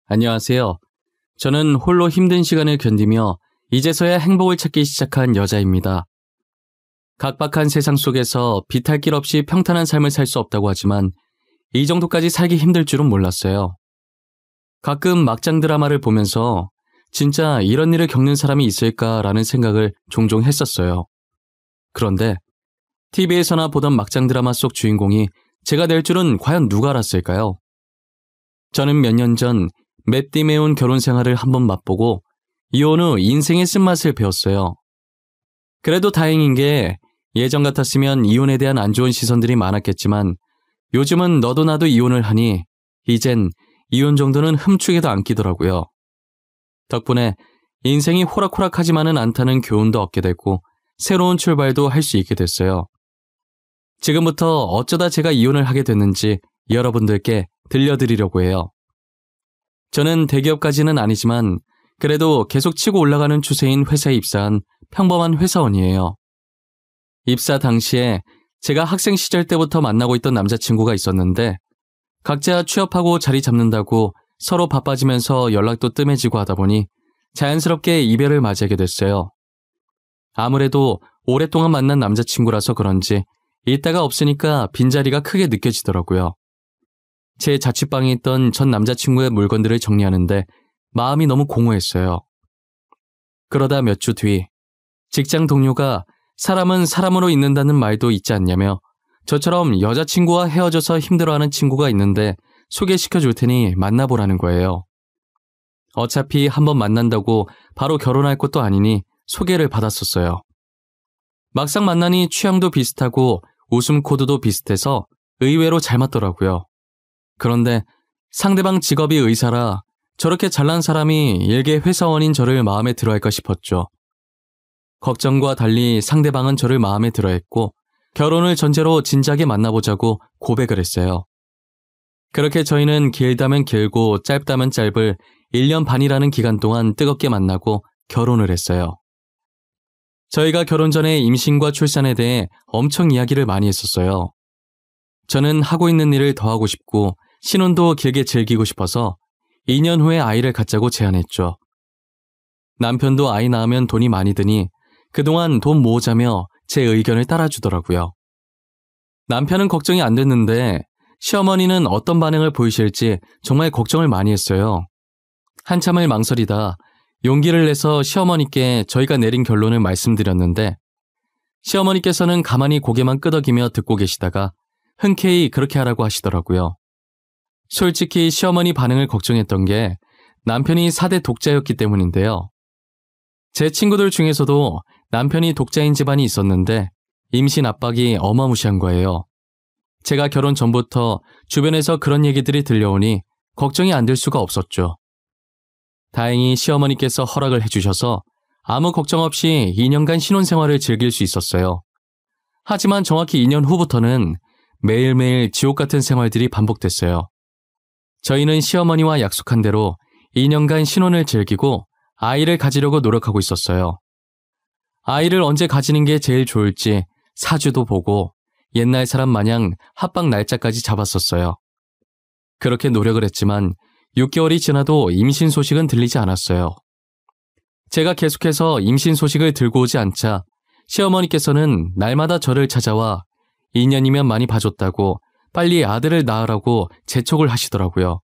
안녕하세요. 저는 홀로 힘든 시간을 견디며 이제서야 행복을 찾기 시작한 여자입니다. 각박한 세상 속에서 비탈 길 없이 평탄한 삶을 살 수 없다고 하지만 이 정도까지 살기 힘들 줄은 몰랐어요. 가끔 막장 드라마를 보면서 진짜 이런 일을 겪는 사람이 있을까라는 생각을 종종 했었어요. 그런데 TV에서나 보던 막장 드라마 속 주인공이 제가 될 줄은 과연 누가 알았을까요? 저는 몇 년 전 맷 디메온 결혼 생활을 한번 맛보고 이혼 후 인생의 쓴맛을 배웠어요. 그래도 다행인 게 예전 같았으면 이혼에 대한 안 좋은 시선들이 많았겠지만 요즘은 너도 나도 이혼을 하니 이젠 이혼 정도는 흠축에도 안 끼더라고요. 덕분에 인생이 호락호락하지만은 않다는 교훈도 얻게 됐고 새로운 출발도 할 수 있게 됐어요. 지금부터 어쩌다 제가 이혼을 하게 됐는지 여러분들께 들려드리려고 해요. 저는 대기업까지는 아니지만 그래도 계속 치고 올라가는 추세인 회사에 입사한 평범한 회사원이에요. 입사 당시에 제가 학생 시절 때부터 만나고 있던 남자친구가 있었는데 각자 취업하고 자리 잡는다고 서로 바빠지면서 연락도 뜸해지고 하다 보니 자연스럽게 이별을 맞이하게 됐어요. 아무래도 오랫동안 만난 남자친구라서 그런지 있다가 없으니까 빈자리가 크게 느껴지더라고요. 제 자취방에 있던 전 남자친구의 물건들을 정리하는데 마음이 너무 공허했어요. 그러다 몇 주 뒤 직장 동료가 사람은 사람으로 있는다는 말도 있지 않냐며 저처럼 여자친구와 헤어져서 힘들어하는 친구가 있는데 소개시켜 줄 테니 만나보라는 거예요. 어차피 한번 만난다고 바로 결혼할 것도 아니니 소개를 받았었어요. 막상 만나니 취향도 비슷하고 웃음 코드도 비슷해서 의외로 잘 맞더라고요. 그런데 상대방 직업이 의사라 저렇게 잘난 사람이 일개 회사원인 저를 마음에 들어할까 싶었죠. 걱정과 달리 상대방은 저를 마음에 들어했고 결혼을 전제로 진작에 만나보자고 고백을 했어요. 그렇게 저희는 길다면 길고 짧다면 짧을 1년 반이라는 기간 동안 뜨겁게 만나고 결혼을 했어요. 저희가 결혼 전에 임신과 출산에 대해 엄청 이야기를 많이 했었어요. 저는 하고 있는 일을 더 하고 싶고 신혼도 길게 즐기고 싶어서 2년 후에 아이를 갖자고 제안했죠. 남편도 아이 낳으면 돈이 많이 드니 그동안 돈 모으자며 제 의견을 따라주더라고요. 남편은 걱정이 안 됐는데 시어머니는 어떤 반응을 보이실지 정말 걱정을 많이 했어요. 한참을 망설이다 용기를 내서 시어머니께 저희가 내린 결론을 말씀드렸는데 시어머니께서는 가만히 고개만 끄덕이며 듣고 계시다가 흔쾌히 그렇게 하라고 하시더라고요. 솔직히 시어머니 반응을 걱정했던 게 남편이 4대 독자였기 때문인데요. 제 친구들 중에서도 남편이 독자인 집안이 있었는데 임신 압박이 어마무시한 거예요. 제가 결혼 전부터 주변에서 그런 얘기들이 들려오니 걱정이 안 될 수가 없었죠. 다행히 시어머니께서 허락을 해주셔서 아무 걱정 없이 2년간 신혼생활을 즐길 수 있었어요. 하지만 정확히 2년 후부터는 매일매일 지옥 같은 생활들이 반복됐어요. 저희는 시어머니와 약속한 대로 2년간 신혼을 즐기고 아이를 가지려고 노력하고 있었어요. 아이를 언제 가지는 게 제일 좋을지 사주도 보고 옛날 사람 마냥 합방 날짜까지 잡았었어요. 그렇게 노력을 했지만 6개월이 지나도 임신 소식은 들리지 않았어요. 제가 계속해서 임신 소식을 들고 오지 않자 시어머니께서는 날마다 저를 찾아와 2년이면 많이 봐줬다고 빨리 아들을 낳으라고 재촉을 하시더라고요.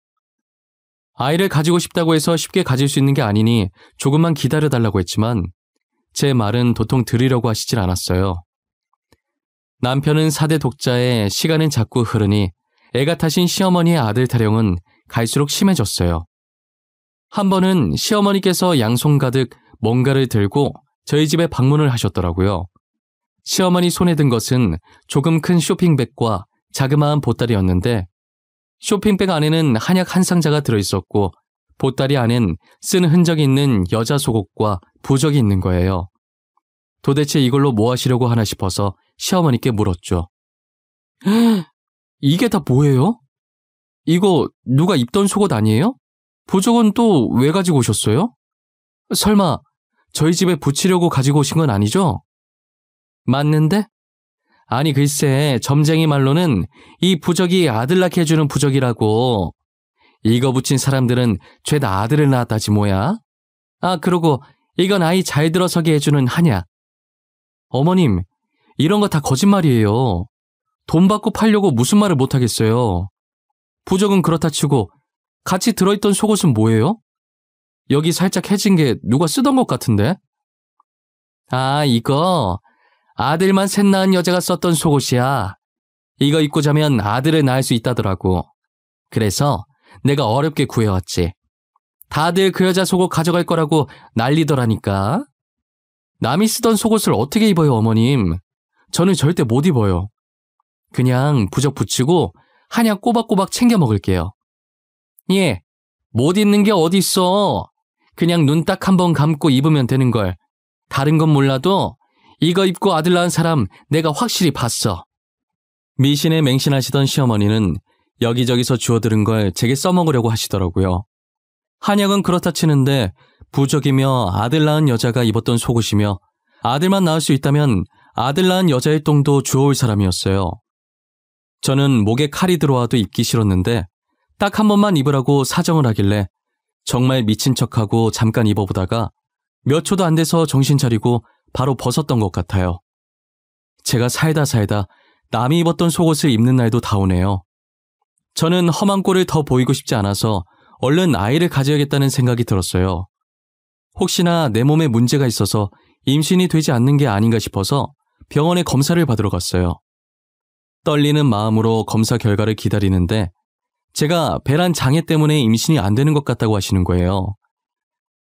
아이를 가지고 싶다고 해서 쉽게 가질 수 있는 게 아니니 조금만 기다려달라고 했지만 제 말은 도통 들으려고 하시질 않았어요. 남편은 4대 독자에 시간은 자꾸 흐르니 애가 타신 시어머니의 아들 타령은 갈수록 심해졌어요. 한 번은 시어머니께서 양손 가득 뭔가를 들고 저희 집에 방문을 하셨더라고요. 시어머니 손에 든 것은 조금 큰 쇼핑백과 자그마한 보따리였는데 쇼핑백 안에는 한약 한 상자가 들어있었고 보따리 안엔 쓴 흔적이 있는 여자 속옷과 부적이 있는 거예요. 도대체 이걸로 뭐 하시려고 하나 싶어서 시어머니께 물었죠. 이게 다 뭐예요? 이거 누가 입던 속옷 아니에요? 부적은 또 왜 가지고 오셨어요? 설마 저희 집에 붙이려고 가지고 오신 건 아니죠? 맞는데? 아니 글쎄 점쟁이 말로는 이 부적이 아들 낳게 해주는 부적이라고. 이거 붙인 사람들은 죄다 아들을 낳았다지 뭐야? 아, 그러고 이건 아이 잘 들어서게 해주는 한약. 어머님, 이런 거 다 거짓말이에요. 돈 받고 팔려고 무슨 말을 못하겠어요. 부적은 그렇다 치고 같이 들어있던 속옷은 뭐예요? 여기 살짝 해진 게 누가 쓰던 것 같은데? 아, 이거 아들만 셋 낳은 여자가 썼던 속옷이야. 이거 입고 자면 아들을 낳을 수 있다더라고. 그래서 내가 어렵게 구해왔지. 다들 그 여자 속옷 가져갈 거라고 난리더라니까. 남이 쓰던 속옷을 어떻게 입어요, 어머님? 저는 절대 못 입어요. 그냥 부적 붙이고 한약 꼬박꼬박 챙겨 먹을게요. 예, 못 입는 게 어디 있어. 그냥 눈 딱 한 번 감고 입으면 되는 걸. 다른 건 몰라도 이거 입고 아들 낳은 사람 내가 확실히 봤어. 미신에 맹신하시던 시어머니는 여기저기서 주워들은 걸 제게 써먹으려고 하시더라고요. 한약은 그렇다 치는데 부적이며 아들 낳은 여자가 입었던 속옷이며 아들만 낳을 수 있다면 아들 낳은 여자의 똥도 주워올 사람이었어요. 저는 목에 칼이 들어와도 입기 싫었는데 딱 한 번만 입으라고 사정을 하길래 정말 미친 척하고 잠깐 입어보다가 몇 초도 안 돼서 정신 차리고 바로 벗었던 것 같아요. 제가 살다 남이 입었던 속옷을 입는 날도 다오네요. 저는 험한 꼴을 더 보이고 싶지 않아서 얼른 아이를 가져야겠다는 생각이 들었어요. 혹시나 내 몸에 문제가 있어서 임신이 되지 않는 게 아닌가 싶어서 병원에 검사를 받으러 갔어요. 떨리는 마음으로 검사 결과를 기다리는데 제가 배란 장애 때문에 임신이 안 되는 것 같다고 하시는 거예요.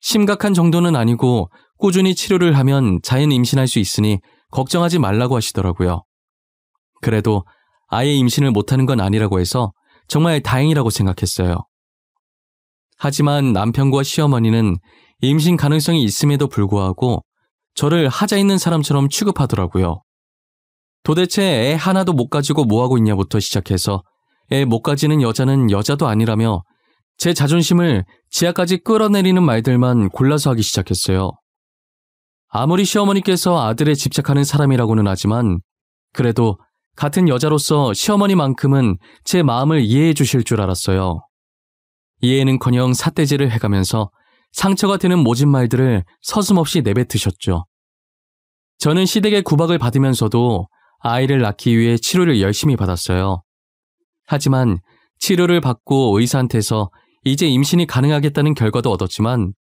심각한 정도는 아니고 꾸준히 치료를 하면 자연 임신할 수 있으니 걱정하지 말라고 하시더라고요. 그래도 아예 임신을 못하는 건 아니라고 해서 정말 다행이라고 생각했어요. 하지만 남편과 시어머니는 임신 가능성이 있음에도 불구하고 저를 하자 있는 사람처럼 취급하더라고요. 도대체 애 하나도 못 가지고 뭐하고 있냐부터 시작해서 애 못 가지는 여자는 여자도 아니라며 제 자존심을 지하까지 끌어내리는 말들만 골라서 하기 시작했어요. 아무리 시어머니께서 아들에 집착하는 사람이라고는 하지만 그래도 같은 여자로서 시어머니만큼은 제 마음을 이해해 주실 줄 알았어요. 이해는커녕 삿대질을 해가면서 상처가 되는 모진 말들을 서슴없이 내뱉으셨죠. 저는 시댁의 구박을 받으면서도 아이를 낳기 위해 치료를 열심히 받았어요. 하지만 치료를 받고 의사한테서 이제 임신이 가능하겠다는 결과도 얻었지만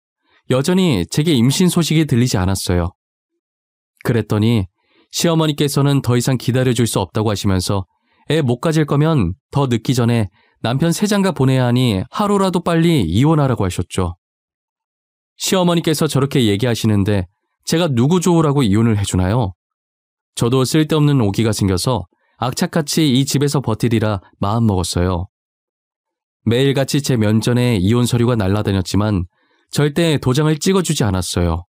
여전히 제게 임신 소식이 들리지 않았어요. 그랬더니 시어머니께서는 더 이상 기다려줄 수 없다고 하시면서 애 못 가질 거면 더 늦기 전에 남편 세장가 보내야 하니 하루라도 빨리 이혼하라고 하셨죠. 시어머니께서 저렇게 얘기하시는데 제가 누구 좋으라고 이혼을 해주나요? 저도 쓸데없는 오기가 생겨서 악착같이 이 집에서 버티리라 마음먹었어요. 매일같이 제 면전에 이혼 서류가 날아다녔지만 절대 도장을 찍어주지 않았어요.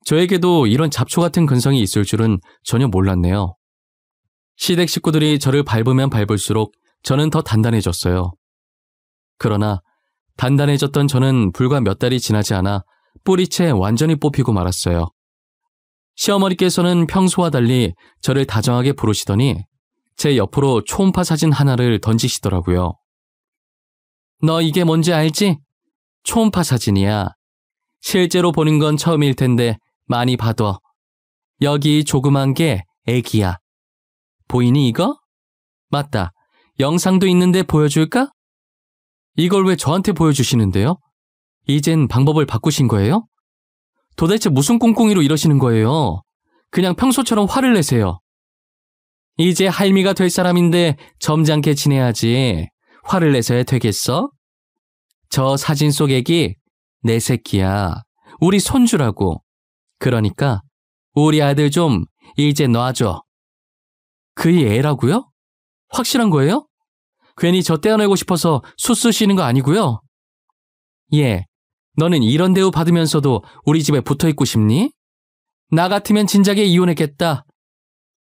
저에게도 이런 잡초 같은 근성이 있을 줄은 전혀 몰랐네요. 시댁 식구들이 저를 밟으면 밟을수록 저는 더 단단해졌어요. 그러나 단단해졌던 저는 불과 몇 달이 지나지 않아 뿌리채 완전히 뽑히고 말았어요. 시어머니께서는 평소와 달리 저를 다정하게 부르시더니 제 옆으로 초음파 사진 하나를 던지시더라고요. 너 이게 뭔지 알지? 초음파 사진이야. 실제로 보는 건 처음일 텐데 많이 봐둬. 여기 조그만 게 애기야. 보이니 이거? 맞다. 영상도 있는데 보여줄까? 이걸 왜 저한테 보여주시는데요? 이젠 방법을 바꾸신 거예요? 도대체 무슨 꿍꿍이로 이러시는 거예요? 그냥 평소처럼 화를 내세요. 이제 할미가 될 사람인데 점잖게 지내야지. 화를 내서야 되겠어? 저 사진 속 애기 내 새끼야. 우리 손주라고. 그러니까 우리 아들 좀 이제 놔줘. 그이 애라고요? 확실한 거예요? 괜히 저 떼어내고 싶어서 쑤쓰시는 거 아니고요? 예, 너는 이런 대우 받으면서도 우리 집에 붙어있고 싶니? 나 같으면 진작에 이혼했겠다.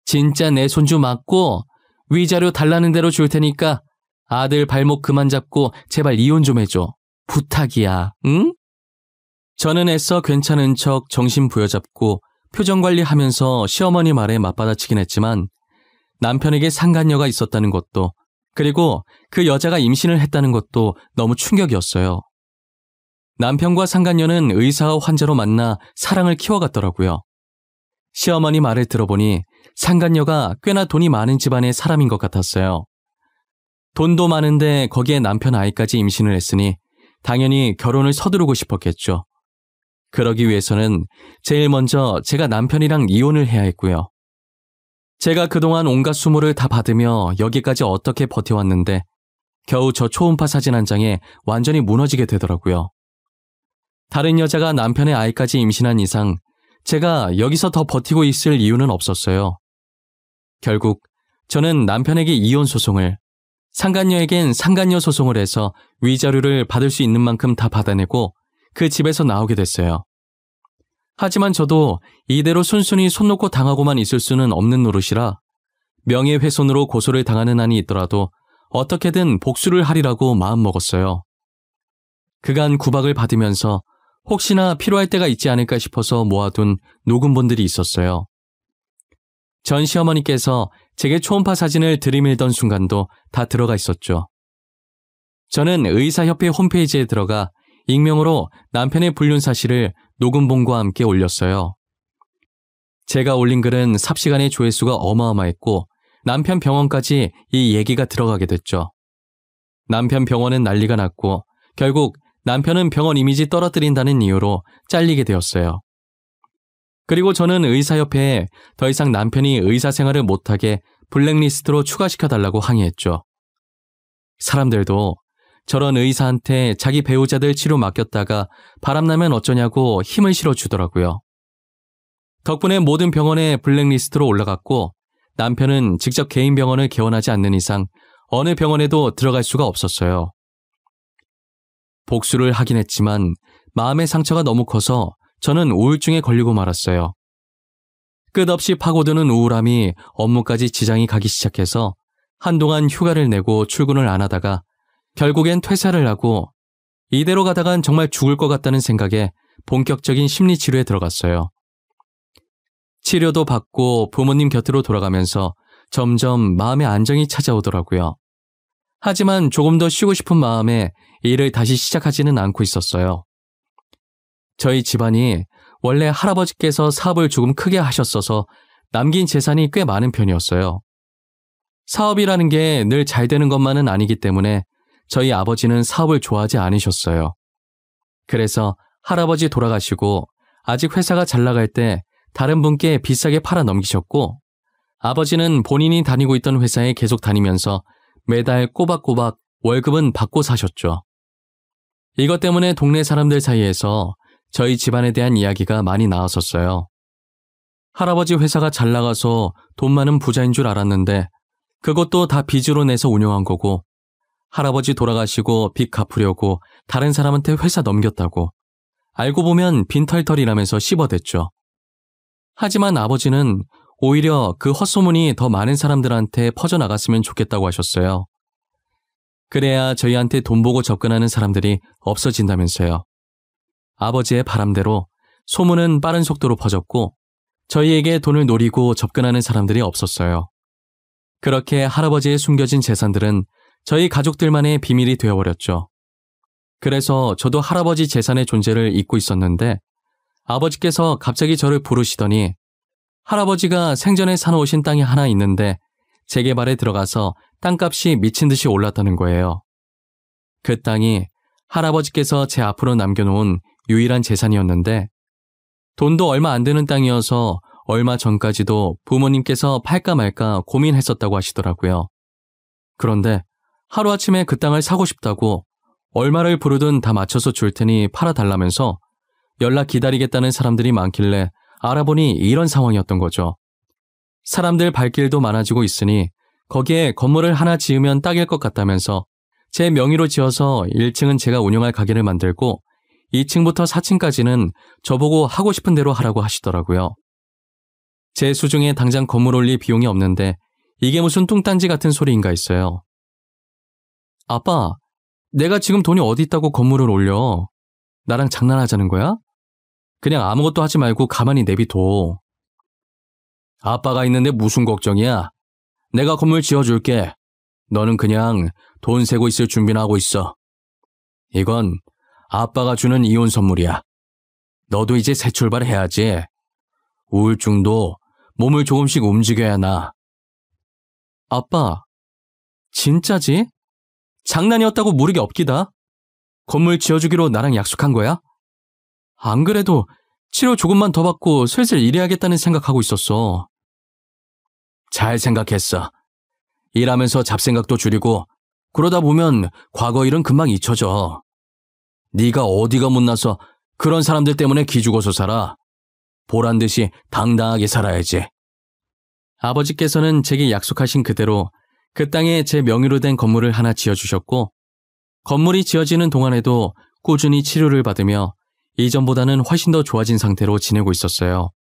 진짜 내 손주 맞고 위자료 달라는 대로 줄 테니까 아들 발목 그만 잡고 제발 이혼 좀 해줘. 부탁이야, 응? 저는 애써 괜찮은 척 정신 부여잡고 표정 관리하면서 시어머니 말에 맞받아치긴 했지만 남편에게 상간녀가 있었다는 것도 그리고 그 여자가 임신을 했다는 것도 너무 충격이었어요. 남편과 상간녀는 의사와 환자로 만나 사랑을 키워갔더라고요. 시어머니 말을 들어보니 상간녀가 꽤나 돈이 많은 집안의 사람인 것 같았어요. 돈도 많은데 거기에 남편 아이까지 임신을 했으니 당연히 결혼을 서두르고 싶었겠죠. 그러기 위해서는 제일 먼저 제가 남편이랑 이혼을 해야 했고요. 제가 그동안 온갖 수모를 다 받으며 여기까지 어떻게 버텨왔는데 겨우 저 초음파 사진 한 장에 완전히 무너지게 되더라고요. 다른 여자가 남편의 아이까지 임신한 이상 제가 여기서 더 버티고 있을 이유는 없었어요. 결국 저는 남편에게 이혼 소송을, 상간녀에겐 상간녀 소송을 해서 위자료를 받을 수 있는 만큼 다 받아내고 그 집에서 나오게 됐어요. 하지만 저도 이대로 순순히 손 놓고 당하고만 있을 수는 없는 노릇이라 명예훼손으로 고소를 당하는 한이 있더라도 어떻게든 복수를 하리라고 마음먹었어요. 그간 구박을 받으면서 혹시나 필요할 때가 있지 않을까 싶어서 모아둔 녹음본들이 있었어요. 전 시어머니께서 제게 초음파 사진을 들이밀던 순간도 다 들어가 있었죠. 저는 의사협회 홈페이지에 들어가 익명으로 남편의 불륜 사실을 녹음본과 함께 올렸어요. 제가 올린 글은 삽시간에 조회수가 어마어마했고 남편 병원까지 이 얘기가 들어가게 됐죠. 남편 병원은 난리가 났고 결국 남편은 병원 이미지 떨어뜨린다는 이유로 잘리게 되었어요. 그리고 저는 의사협회에 더 이상 남편이 의사 생활을 못하게 블랙리스트로 추가시켜달라고 항의했죠. 사람들도 저런 의사한테 자기 배우자들 치료 맡겼다가 바람나면 어쩌냐고 힘을 실어주더라고요. 덕분에 모든 병원에 블랙리스트로 올라갔고 남편은 직접 개인 병원을 개원하지 않는 이상 어느 병원에도 들어갈 수가 없었어요. 복수를 하긴 했지만 마음의 상처가 너무 커서 저는 우울증에 걸리고 말았어요. 끝없이 파고드는 우울함이 업무까지 지장이 가기 시작해서 한동안 휴가를 내고 출근을 안 하다가 결국엔 퇴사를 하고 이대로 가다간 정말 죽을 것 같다는 생각에 본격적인 심리치료에 들어갔어요. 치료도 받고 부모님 곁으로 돌아가면서 점점 마음의 안정이 찾아오더라고요. 하지만 조금 더 쉬고 싶은 마음에 일을 다시 시작하지는 않고 있었어요. 저희 집안이 원래 할아버지께서 사업을 조금 크게 하셨어서 남긴 재산이 꽤 많은 편이었어요. 사업이라는 게 늘 잘 되는 것만은 아니기 때문에 저희 아버지는 사업을 좋아하지 않으셨어요. 그래서 할아버지 돌아가시고 아직 회사가 잘 나갈 때 다른 분께 비싸게 팔아 넘기셨고 아버지는 본인이 다니고 있던 회사에 계속 다니면서 매달 꼬박꼬박 월급은 받고 사셨죠. 이것 때문에 동네 사람들 사이에서 저희 집안에 대한 이야기가 많이 나왔었어요. 할아버지 회사가 잘 나가서 돈 많은 부자인 줄 알았는데 그것도 다 빚으로 내서 운영한 거고 할아버지 돌아가시고 빚 갚으려고 다른 사람한테 회사 넘겼다고 알고 보면 빈털털이라면서 씹어댔죠. 하지만 아버지는 오히려 그 헛소문이 더 많은 사람들한테 퍼져나갔으면 좋겠다고 하셨어요. 그래야 저희한테 돈 보고 접근하는 사람들이 없어진다면서요. 아버지의 바람대로 소문은 빠른 속도로 퍼졌고 저희에게 돈을 노리고 접근하는 사람들이 없었어요. 그렇게 할아버지의 숨겨진 재산들은 저희 가족들만의 비밀이 되어버렸죠. 그래서 저도 할아버지 재산의 존재를 잊고 있었는데 아버지께서 갑자기 저를 부르시더니 할아버지가 생전에 사놓으신 땅이 하나 있는데 재개발에 들어가서 땅값이 미친 듯이 올랐다는 거예요. 그 땅이 할아버지께서 제 앞으로 남겨놓은 유일한 재산이었는데 돈도 얼마 안 되는 땅이어서 얼마 전까지도 부모님께서 팔까 말까 고민했었다고 하시더라고요. 그런데 하루아침에 그 땅을 사고 싶다고 얼마를 부르든 다 맞춰서 줄 테니 팔아달라면서 연락 기다리겠다는 사람들이 많길래 알아보니 이런 상황이었던 거죠. 사람들 발길도 많아지고 있으니 거기에 건물을 하나 지으면 딱일 것 같다면서 제 명의로 지어서 1층은 제가 운영할 가게를 만들고 2층부터 4층까지는 저보고 하고 싶은 대로 하라고 하시더라고요. 제 수중에 당장 건물 올릴 비용이 없는데 이게 무슨 뚱딴지 같은 소리인가 했어요. 아빠, 내가 지금 돈이 어디 있다고 건물을 올려? 나랑 장난하자는 거야? 그냥 아무것도 하지 말고 가만히 내비둬. 아빠가 있는데 무슨 걱정이야? 내가 건물 지어줄게. 너는 그냥 돈 세고 있을 준비나 하고 있어. 이건 아빠가 주는 이혼 선물이야. 너도 이제 새 출발해야지. 우울증도 몸을 조금씩 움직여야 나. 아빠, 진짜지? 장난이었다고 모르게 없기다. 건물 지어주기로 나랑 약속한 거야? 안 그래도 치료 조금만 더 받고 슬슬 일해야겠다는 생각하고 있었어. 잘 생각했어. 일하면서 잡생각도 줄이고 그러다 보면 과거 일은 금방 잊혀져. 네가 어디가 못나서 그런 사람들 때문에 기죽어서 살아. 보란듯이 당당하게 살아야지. 아버지께서는 제게 약속하신 그대로 그 땅에 제 명의로 된 건물을 하나 지어주셨고 건물이 지어지는 동안에도 꾸준히 치료를 받으며 이전보다는 훨씬 더 좋아진 상태로 지내고 있었어요.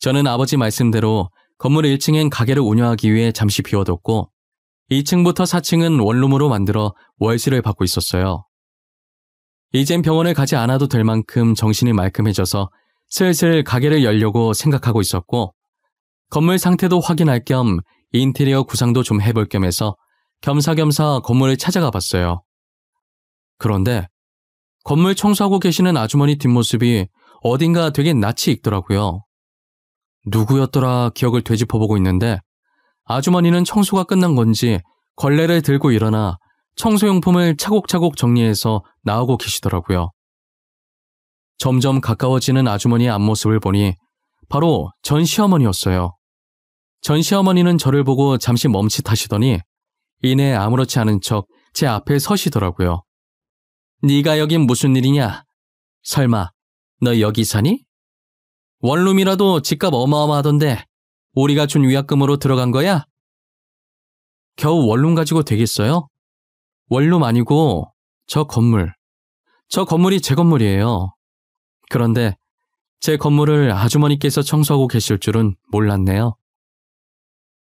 저는 아버지 말씀대로 건물 1층엔 가게를 운영하기 위해 잠시 비워뒀고 2층부터 4층은 원룸으로 만들어 월세를 받고 있었어요. 이젠 병원을 가지 않아도 될 만큼 정신이 말끔해져서 슬슬 가게를 열려고 생각하고 있었고 건물 상태도 확인할 겸 인테리어 구상도 좀 해볼 겸 해서 겸사겸사 건물을 찾아가 봤어요. 그런데 건물 청소하고 계시는 아주머니 뒷모습이 어딘가 되게 낯이 익더라고요. 누구였더라 기억을 되짚어보고 있는데 아주머니는 청소가 끝난 건지 걸레를 들고 일어나 청소용품을 차곡차곡 정리해서 나오고 계시더라고요. 점점 가까워지는 아주머니의 앞모습을 보니 바로 전 시어머니였어요. 전 시어머니는 저를 보고 잠시 멈칫하시더니 이내 아무렇지 않은 척 제 앞에 서시더라고요. 네가 여긴 무슨 일이냐? 설마 너 여기 사니? 원룸이라도 집값 어마어마하던데 우리가 준 위약금으로 들어간 거야? 겨우 원룸 가지고 되겠어요? 원룸 아니고 저 건물이 제 건물이에요. 그런데 제 건물을 아주머니께서 청소하고 계실 줄은 몰랐네요.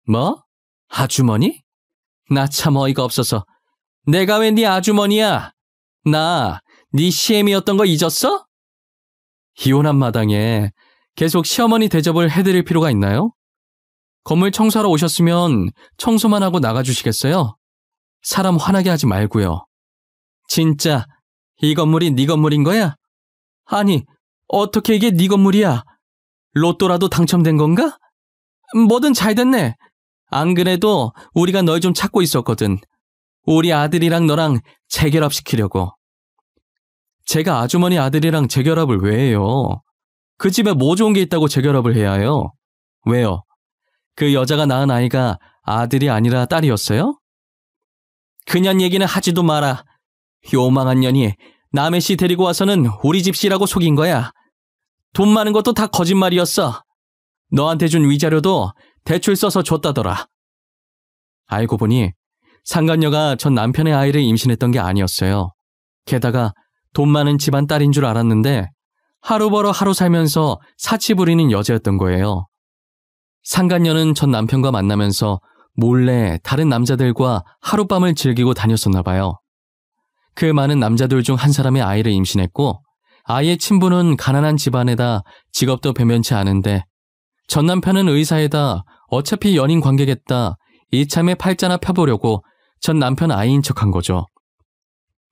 뭐? 아주머니? 나 참 어이가 없어서 내가 왜 네 아주머니야? 나 네 시애미였던 거 잊었어? 이혼한 마당에 계속 시어머니 대접을 해드릴 필요가 있나요? 건물 청소하러 오셨으면 청소만 하고 나가주시겠어요? 사람 화나게 하지 말고요. 진짜 이 건물이 네 건물인 거야? 아니, 어떻게 이게 네 건물이야? 로또라도 당첨된 건가? 뭐든 잘 됐네. 안 그래도 우리가 널 좀 찾고 있었거든. 우리 아들이랑 너랑 재결합시키려고. 제가 아주머니 아들이랑 재결합을 왜 해요? 그 집에 뭐 좋은 게 있다고 재결합을 해야 해요? 왜요? 그 여자가 낳은 아이가 아들이 아니라 딸이었어요? 그년 얘기는 하지도 마라. 요망한 년이 남의 씨 데리고 와서는 우리 집 씨라고 속인 거야. 돈 많은 것도 다 거짓말이었어. 너한테 준 위자료도 대출 써서 줬다더라. 알고 보니 상간녀가 전 남편의 아이를 임신했던 게 아니었어요. 게다가 돈 많은 집안 딸인 줄 알았는데 하루 벌어 하루 살면서 사치 부리는 여자였던 거예요. 상간녀는 전 남편과 만나면서 몰래 다른 남자들과 하룻밤을 즐기고 다녔었나 봐요. 그 많은 남자들 중 한 사람의 아이를 임신했고 아이의 친부는 가난한 집안에다 직업도 변변치 않은데 전 남편은 의사에다 어차피 연인 관계겠다 이참에 팔자나 펴보려고 전 남편 아이인 척한 거죠.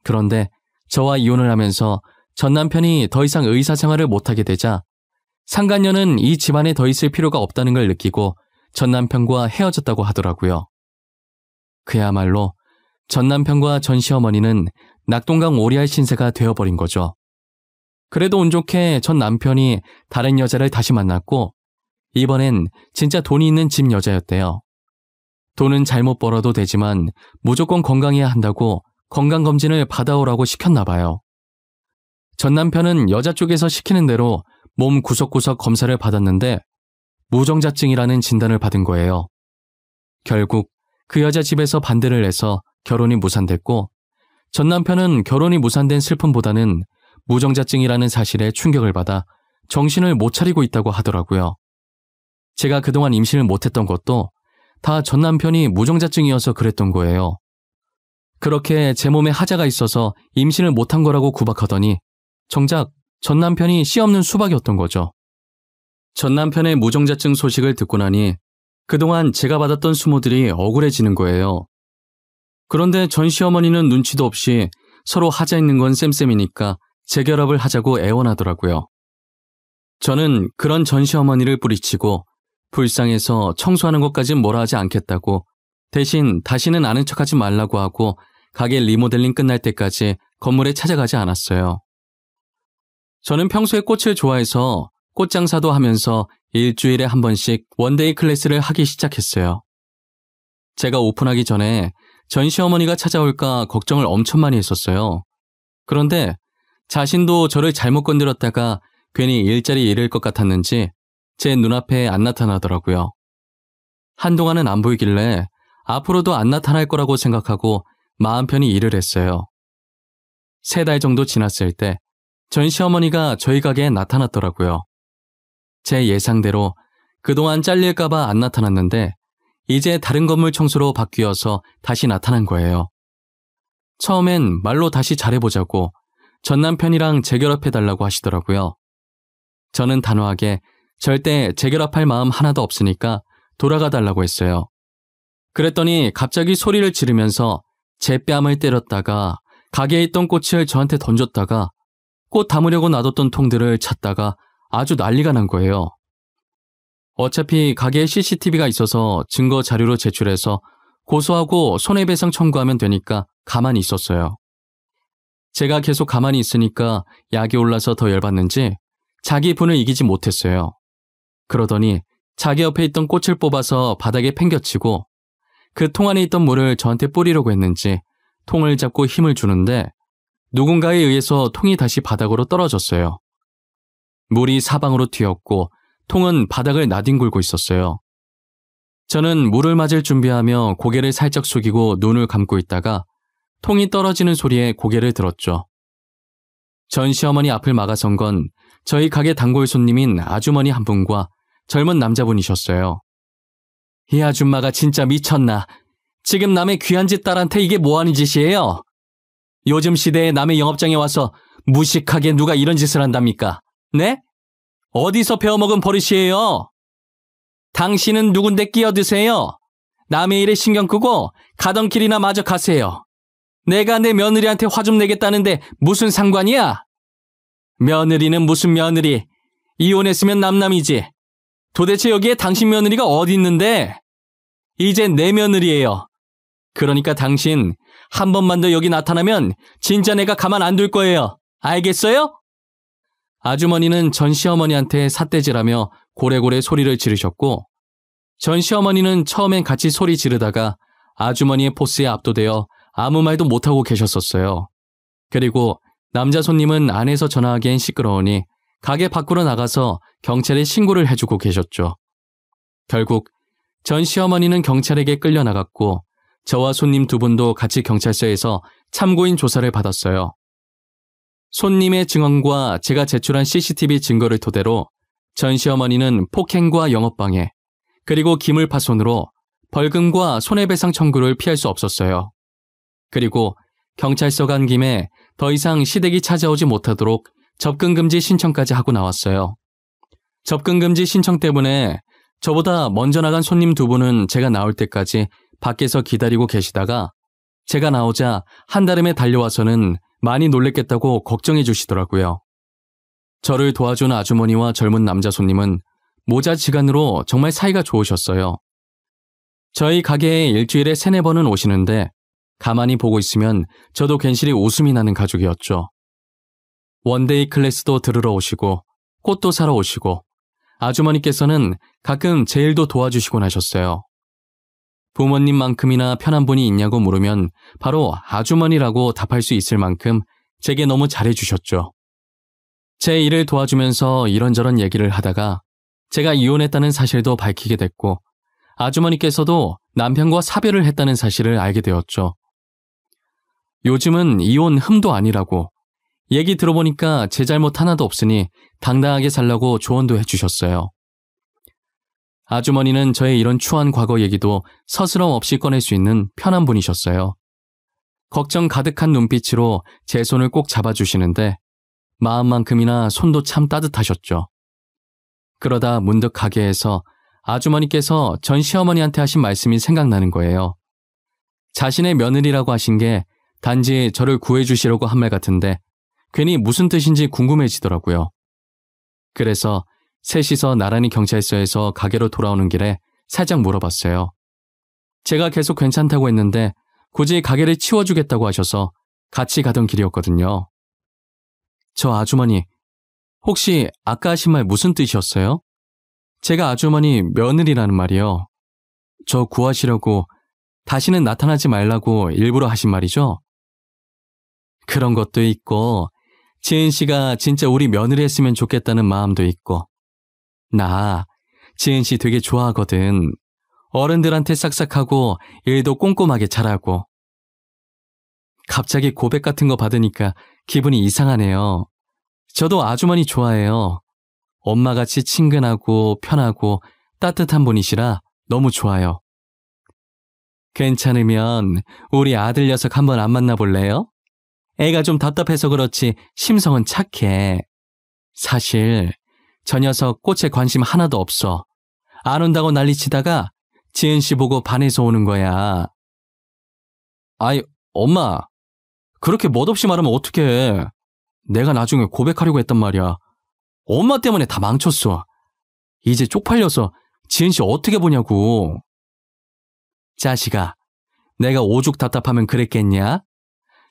그런데 저와 이혼을 하면서 전 남편이 더 이상 의사 생활을 못하게 되자 상간녀는 이 집안에 더 있을 필요가 없다는 걸 느끼고 전 남편과 헤어졌다고 하더라고요. 그야말로 전 남편과 전 시어머니는 낙동강 오리알 신세가 되어버린 거죠. 그래도 운 좋게 전 남편이 다른 여자를 다시 만났고 이번엔 진짜 돈이 있는 집 여자였대요. 돈은 잘못 벌어도 되지만 무조건 건강해야 한다고 건강검진을 받아오라고 시켰나 봐요. 전 남편은 여자 쪽에서 시키는 대로 몸 구석구석 검사를 받았는데 무정자증이라는 진단을 받은 거예요. 결국 그 여자 집에서 반대를 해서 결혼이 무산됐고 전 남편은 결혼이 무산된 슬픔보다는 무정자증이라는 사실에 충격을 받아 정신을 못 차리고 있다고 하더라고요. 제가 그동안 임신을 못했던 것도 다 전 남편이 무정자증이어서 그랬던 거예요. 그렇게 제 몸에 하자가 있어서 임신을 못한 거라고 구박하더니 정작 전 남편이 씨 없는 수박이었던 거죠. 전 남편의 무정자증 소식을 듣고 나니 그동안 제가 받았던 수모들이 억울해지는 거예요. 그런데 전 시어머니는 눈치도 없이 서로 하자 있는 건 쌤쌤이니까 재결합을 하자고 애원하더라고요. 저는 그런 전 시어머니를 뿌리치고 불쌍해서 청소하는 것까진 뭐라 하지 않겠다고 대신 다시는 아는 척하지 말라고 하고 가게 리모델링 끝날 때까지 건물에 찾아가지 않았어요. 저는 평소에 꽃을 좋아해서 꽃장사도 하면서 일주일에 한 번씩 원데이 클래스를 하기 시작했어요. 제가 오픈하기 전에 전 시어머니가 찾아올까 걱정을 엄청 많이 했었어요. 그런데 자신도 저를 잘못 건드렸다가 괜히 일자리 잃을 것 같았는지 제 눈앞에 안 나타나더라고요. 한동안은 안 보이길래 앞으로도 안 나타날 거라고 생각하고 마음 편히 일을 했어요. 3달 정도 지났을 때 전 시어머니가 저희 가게에 나타났더라고요. 제 예상대로 그동안 잘릴까봐 안 나타났는데 이제 다른 건물 청소로 바뀌어서 다시 나타난 거예요. 처음엔 말로 다시 잘해보자고 전 남편이랑 재결합해달라고 하시더라고요. 저는 단호하게 절대 재결합할 마음 하나도 없으니까 돌아가달라고 했어요. 그랬더니 갑자기 소리를 지르면서 제 뺨을 때렸다가 가게에 있던 꽃을 저한테 던졌다가 꽃 담으려고 놔뒀던 통들을 찾다가 아주 난리가 난 거예요. 어차피 가게에 CCTV가 있어서 증거 자료로 제출해서 고소하고 손해배상 청구하면 되니까 가만히 있었어요. 제가 계속 가만히 있으니까 약이 올라서 더 열받는지 자기 분을 이기지 못했어요. 그러더니 자기 옆에 있던 꽃을 뽑아서 바닥에 팽겨치고 그 통 안에 있던 물을 저한테 뿌리려고 했는지 통을 잡고 힘을 주는데 누군가에 의해서 통이 다시 바닥으로 떨어졌어요. 물이 사방으로 튀었고 통은 바닥을 나뒹굴고 있었어요. 저는 물을 맞을 준비하며 고개를 살짝 숙이고 눈을 감고 있다가 통이 떨어지는 소리에 고개를 들었죠. 전 시어머니 앞을 막아선 건 저희 가게 단골 손님인 아주머니 한 분과 젊은 남자분이셨어요. 이 아줌마가 진짜 미쳤나. 지금 남의 귀한 집 딸한테 이게 뭐하는 짓이에요? 요즘 시대에 남의 영업장에 와서 무식하게 누가 이런 짓을 한답니까? 네? 어디서 배워먹은 버릇이에요? 당신은 누군데 끼어드세요? 남의 일에 신경 끄고 가던 길이나 마저 가세요. 내가 내 며느리한테 화 좀 내겠다는데 무슨 상관이야? 며느리는 무슨 며느리? 이혼했으면 남남이지. 도대체 여기에 당신 며느리가 어디 있는데? 이제 내 며느리예요. 그러니까 당신 한 번만 더 여기 나타나면 진짜 내가 가만 안 둘 거예요. 알겠어요? 아주머니는 전 시어머니한테 삿대질하며 고래고래 소리를 지르셨고 전 시어머니는 처음엔 같이 소리 지르다가 아주머니의 포스에 압도되어 아무 말도 못하고 계셨었어요. 그리고 남자 손님은 안에서 전화하기엔 시끄러우니 가게 밖으로 나가서 경찰에 신고를 해주고 계셨죠. 결국 전 시어머니는 경찰에게 끌려나갔고 저와 손님 2분도 같이 경찰서에서 참고인 조사를 받았어요. 손님의 증언과 제가 제출한 CCTV 증거를 토대로 전 시어머니는 폭행과 영업방해, 그리고 기물파손으로 벌금과 손해배상 청구를 피할 수 없었어요. 그리고 경찰서 간 김에 더 이상 시댁이 찾아오지 못하도록 접근금지 신청까지 하고 나왔어요. 접근금지 신청 때문에 저보다 먼저 나간 손님 2분은 제가 나올 때까지 밖에서 기다리고 계시다가 제가 나오자 한달음에 달려와서는 많이 놀랬겠다고 걱정해 주시더라고요. 저를 도와준 아주머니와 젊은 남자 손님은 모자지간으로 정말 사이가 좋으셨어요. 저희 가게에 일주일에 3-4번은 오시는데 가만히 보고 있으면 저도 괜시리 웃음이 나는 가족이었죠. 원데이 클래스도 들으러 오시고 꽃도 사러 오시고 아주머니께서는 가끔 제 일도 도와주시곤 하셨어요. 부모님만큼이나 편한 분이 있냐고 물으면 바로 아주머니라고 답할 수 있을 만큼 제게 너무 잘해주셨죠. 제 일을 도와주면서 이런저런 얘기를 하다가 제가 이혼했다는 사실도 밝히게 됐고 아주머니께서도 남편과 사별을 했다는 사실을 알게 되었죠. 요즘은 이혼 흠도 아니라고 얘기 들어보니까 제 잘못 하나도 없으니 당당하게 살라고 조언도 해주셨어요. 아주머니는 저의 이런 추한 과거 얘기도 서스럼 없이 꺼낼 수 있는 편한 분이셨어요. 걱정 가득한 눈빛으로 제 손을 꼭 잡아주시는데 마음만큼이나 손도 참 따뜻하셨죠. 그러다 문득 가게에서 아주머니께서 전 시어머니한테 하신 말씀이 생각나는 거예요. 자신의 며느리라고 하신 게 단지 저를 구해주시려고 한 말 같은데 괜히 무슨 뜻인지 궁금해지더라고요. 그래서 셋이서 나란히 경찰서에서 가게로 돌아오는 길에 살짝 물어봤어요. 제가 계속 괜찮다고 했는데 굳이 가게를 치워주겠다고 하셔서 같이 가던 길이었거든요. 저 아주머니, 혹시 아까 하신 말 무슨 뜻이었어요? 제가 아주머니 며느리라는 말이요. 저 구하시려고 다시는 나타나지 말라고 일부러 하신 말이죠? 그런 것도 있고 지은 씨가 진짜 우리 며느리 했으면 좋겠다는 마음도 있고 나 지은 씨 되게 좋아하거든. 어른들한테 싹싹하고 일도 꼼꼼하게 잘하고. 갑자기 고백 같은 거 받으니까 기분이 이상하네요. 저도 아주머니 좋아해요. 엄마같이 친근하고 편하고 따뜻한 분이시라 너무 좋아요. 괜찮으면 우리 아들 녀석 한번 안 만나볼래요? 애가 좀 답답해서 그렇지 심성은 착해. 사실 저 녀석 꽃에 관심 하나도 없어. 안 온다고 난리치다가 지은 씨 보고 반해서 오는 거야. 아이, 엄마. 그렇게 멋없이 말하면 어떡해. 내가 나중에 고백하려고 했단 말이야. 엄마 때문에 다 망쳤어. 이제 쪽팔려서 지은 씨 어떻게 보냐고. 자식아, 내가 오죽 답답하면 그랬겠냐?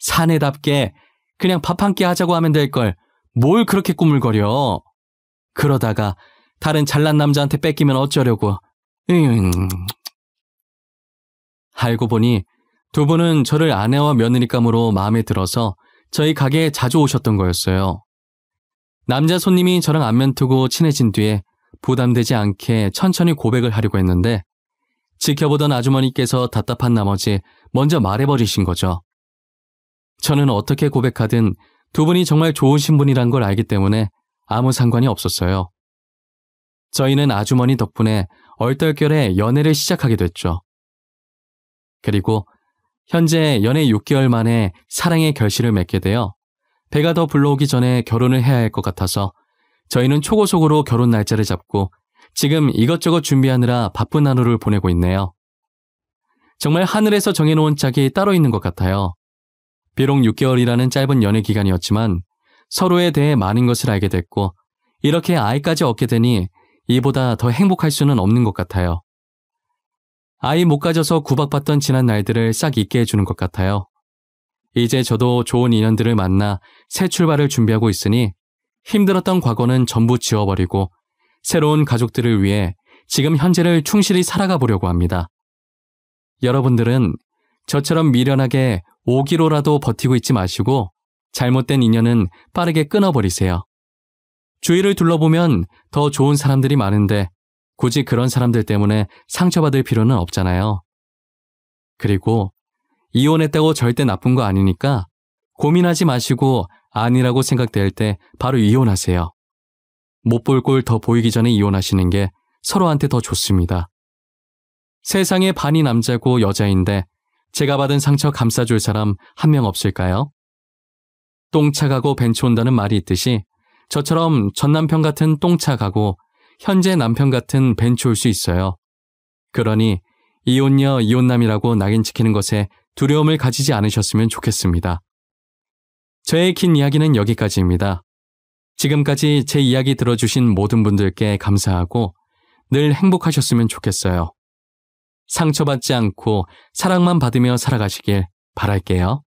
사내답게 그냥 밥 한 끼 하자고 하면 될 걸 뭘 그렇게 꾸물거려. 그러다가 다른 잘난 남자한테 뺏기면 어쩌려고. 알고 보니 두 분은 저를 아내와 며느리감으로 마음에 들어서 저희 가게에 자주 오셨던 거였어요. 남자 손님이 저랑 안면 트고 친해진 뒤에 부담되지 않게 천천히 고백을 하려고 했는데 지켜보던 아주머니께서 답답한 나머지 먼저 말해버리신 거죠. 저는 어떻게 고백하든 두 분이 정말 좋으신 분이란 걸 알기 때문에 아무 상관이 없었어요. 저희는 아주머니 덕분에 얼떨결에 연애를 시작하게 됐죠. 그리고 현재 연애 6개월 만에 사랑의 결실을 맺게 되어 배가 더 불러오기 전에 결혼을 해야 할 것 같아서 저희는 초고속으로 결혼 날짜를 잡고 지금 이것저것 준비하느라 바쁜 하루를 보내고 있네요. 정말 하늘에서 정해놓은 짝이 따로 있는 것 같아요. 비록 6개월이라는 짧은 연애 기간이었지만 서로에 대해 많은 것을 알게 됐고 이렇게 아이까지 얻게 되니 이보다 더 행복할 수는 없는 것 같아요. 아이 못 가져서 구박받던 지난 날들을 싹 잊게 해주는 것 같아요. 이제 저도 좋은 인연들을 만나 새 출발을 준비하고 있으니 힘들었던 과거는 전부 지워버리고 새로운 가족들을 위해 지금 현재를 충실히 살아가 보려고 합니다. 여러분들은 저처럼 미련하게 5kg라도 버티고 있지 마시고 잘못된 인연은 빠르게 끊어버리세요. 주위를 둘러보면 더 좋은 사람들이 많은데 굳이 그런 사람들 때문에 상처받을 필요는 없잖아요. 그리고 이혼했다고 절대 나쁜 거 아니니까 고민하지 마시고 아니라고 생각될 때 바로 이혼하세요. 못 볼 꼴 더 보이기 전에 이혼하시는 게 서로한테 더 좋습니다. 세상에 반이 남자고 여자인데 제가 받은 상처 감싸줄 사람 한 명 없을까요? 똥차 가고 벤츠 온다는 말이 있듯이 저처럼 전 남편 같은 똥차 가고 현재 남편 같은 벤츠 올 수 있어요. 그러니 이혼녀 이혼남이라고 낙인 찍히는 것에 두려움을 가지지 않으셨으면 좋겠습니다. 저의 긴 이야기는 여기까지입니다. 지금까지 제 이야기 들어주신 모든 분들께 감사하고 늘 행복하셨으면 좋겠어요. 상처받지 않고 사랑만 받으며 살아가시길 바랄게요.